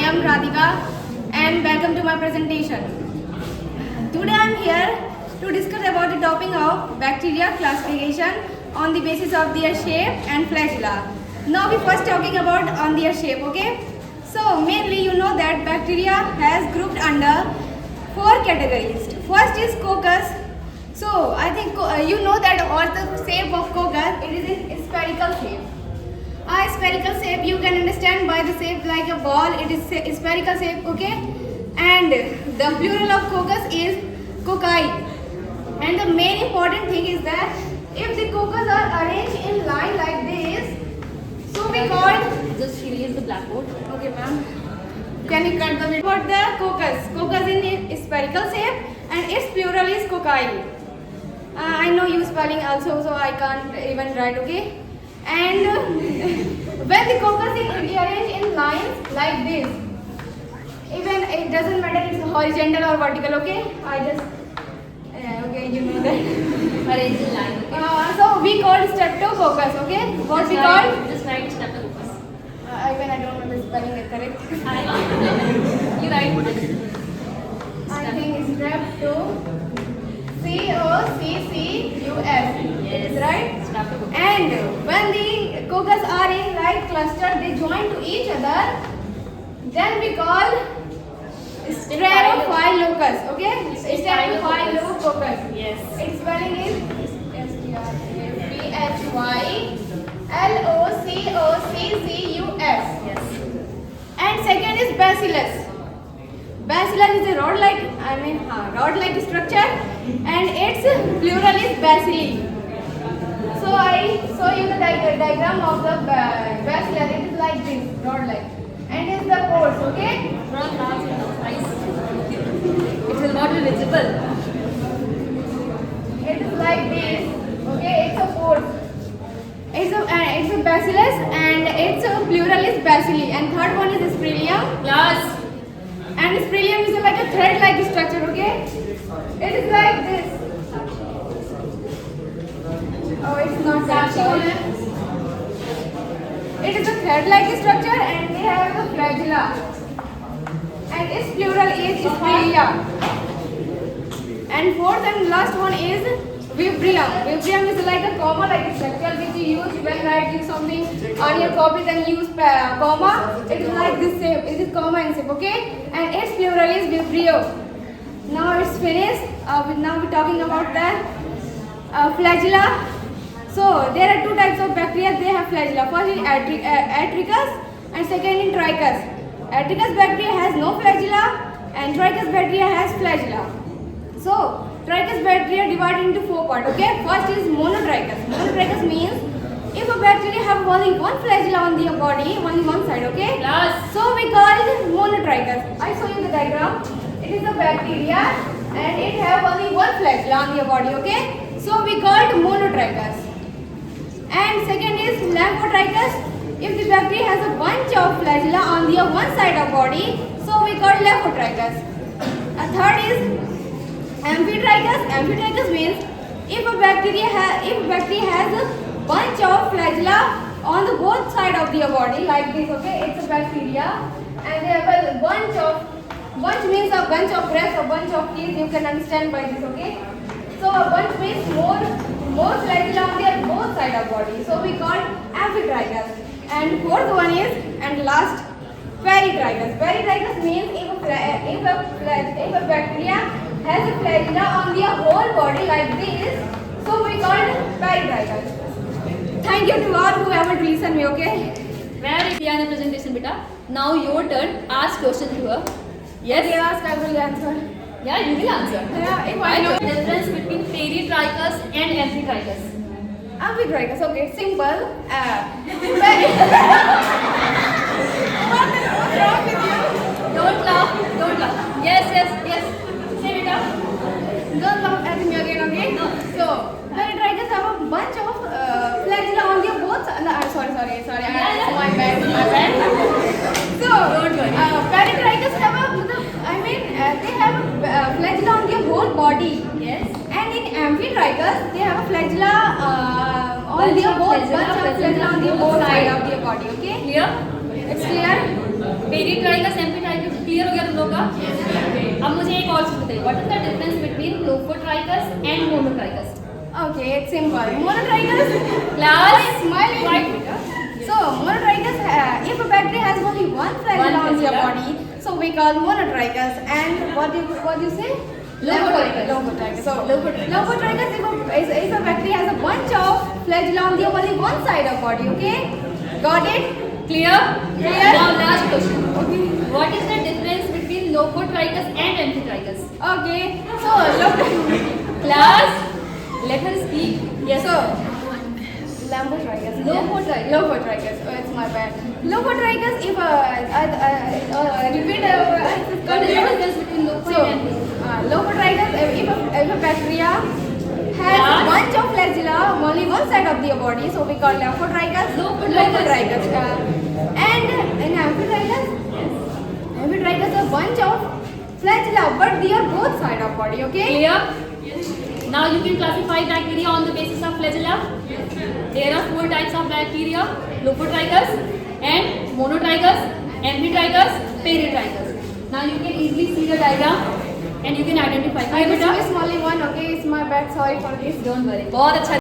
am Radhika and welcome to my presentation. Today I am here to discuss about the topic of bacteria classification on the basis of their shape and flagella. Now we first talking about on their shape, okay? So mainly you know that bacteria has grouped under 4 categories. First is coccus. So I think you know that what the shape of coccus, it is in spherical shape. A spherical shape you can understand by the shape like a ball, it is spherical shape, okay? And the plural of coccus is cocci. And the main important thing is that if the coccus are arranged in line like this, so we call. Just erase the blackboard. Okay, ma'am. Can you cut the video for the coccus? Coccus in spherical shape and its plural is cocci. I know you spelling also, so I can't even write, okay? And when the coccus is arranged in lines like this, even it doesn't matter it's horizontal or vertical, okay? I just, okay, you know that. Arrange in line. Okay. So we call streptococcus, okay? What we call? Just write streptococcus. Even I don't know the spelling is correct. You write. I think it's strepto. C-O-C-C-U-S. Yes. Right? Streptococcus. And when the coccus are in right cluster, they join to each other, then we call Staphylococcus. Okay? Staphylococcus. Yes. Its spelling is Staphylococcus. Yes. And second is Bacillus. Bacillus is a rod-like structure, and its plural is bacilli. So I show you the diagram of the bacillus. It is like this, rod-like, and is the pores. Okay. It will not be visible. It is like this. Okay, it's a pores. It's a bacillus, and its plural is bacilli. And third one is Spirillum. Class. And Spirillum is like a thread-like structure, okay? It is like this. Oh, it's not that sorry. It is a thread-like structure and they have the flagella. And its plural is Spirilia. And fourth and last one is Vibrium. Vibrium is like a comma-like structure which you use when writing something on your copy, then use comma. It is like this shape. It is comma in shape, okay? And its plural is Vibrio. Now it's finished. Now we're talking about the flagella. So there are 2 types of bacteria. They have flagella. First is Atricus and second is Trichus. Atricus bacteria has no flagella and Trichus bacteria has flagella. So Trichus bacteria divided into 4 parts. Okay, first is monotrichus. Monotrichus means if a bacteria have only one flagella on their body, only one side. Okay. Class. So we call it monotrichus. I show you the diagram. It is a bacteria and it have only one flagella on their body. Okay. So we call it monotrichus. And second is lymphotrichus. If the bacteria has a bunch of flagella on their one side of body, so we call lymphotrichus. A third is Amphitrichus. Amphitrichus means if a bacteria has a bunch of flagella on the both side of their body like this, okay, it's a bacteria, and they have a bunch means a bunch of grapes, a bunch of keys, you can understand by this, okay. So a bunch means more flagella on their both side of body, so we call Amphitrichus. And fourth one is and last Peritrichus. Peritrichus means if a bacteria has a flagella on their whole body like this, so we call it Peritrichus. Thank you to all who ever to listen me, okay? Very piano presentation, beta. Now your turn. Ask question to her. Yes. Okay, ask, I will answer. Yeah, you will answer. Yeah, if I know. The difference between Peritrichus and Amphitrichus. Amphitrichus, okay, it's simple. What's wrong with you? Don't laugh. Yes. Say it out. Don't laugh at me again, okay? No. So, Peritrichus have a bunch of flagella on their both. Sorry. Yeah. My bad. So, Don't worry. Peritrichus have they have a flagella on their whole body. Yes. And in Amphitrichus, they have a flagella on their both side of their body. Okay. Clear? It's clear. Peritrichous amphitrichous clear हो गया तुम लोग का? अब मुझे एक और चीज बताइए, what is the difference between lophotrichous and monotrichous? Okay, it's simple. Monotrichus. Class, Smiling. right. So monotrichus, if a bacteria has only one flagella on their flagella. body, so we call monotrichus. And what do you say? Lobotrichus. Lobotrichus. So Lobotrichus. Lobotrichus if a bacteria has a bunch of flagella on the only one side of body. Okay, got it? Clear? Clear. Now last question. Okay. What is the difference between lofotrichus and amphitrichus? Okay. So Class, let her speak. Yes. So Lambotrichus. Lobotrichus. Lobotrichus. Oh, it's my bad. Lobotrichus. If repeat. What is the difference between lopho So, and amphi? Lobotrichus, if a bacteria has Yeah. a bunch of flagella on only one side of their body, so we call Lobotrichus. Lobotrichus. And in Amphitrichus, Amphitrichus a bunch of flagella, but they are both side of body. Okay. Clear? Now you can classify bacteria on the basis of flagella. There are 4 types of bacteria: lofotrichus and monotrichus, amphitrichus, peritrichus. Now you can easily see the diagram and you can identify. I Clear, just beta? missed only one. Okay, it's my bad. Sorry for this. Don't worry. बहुत अच्छा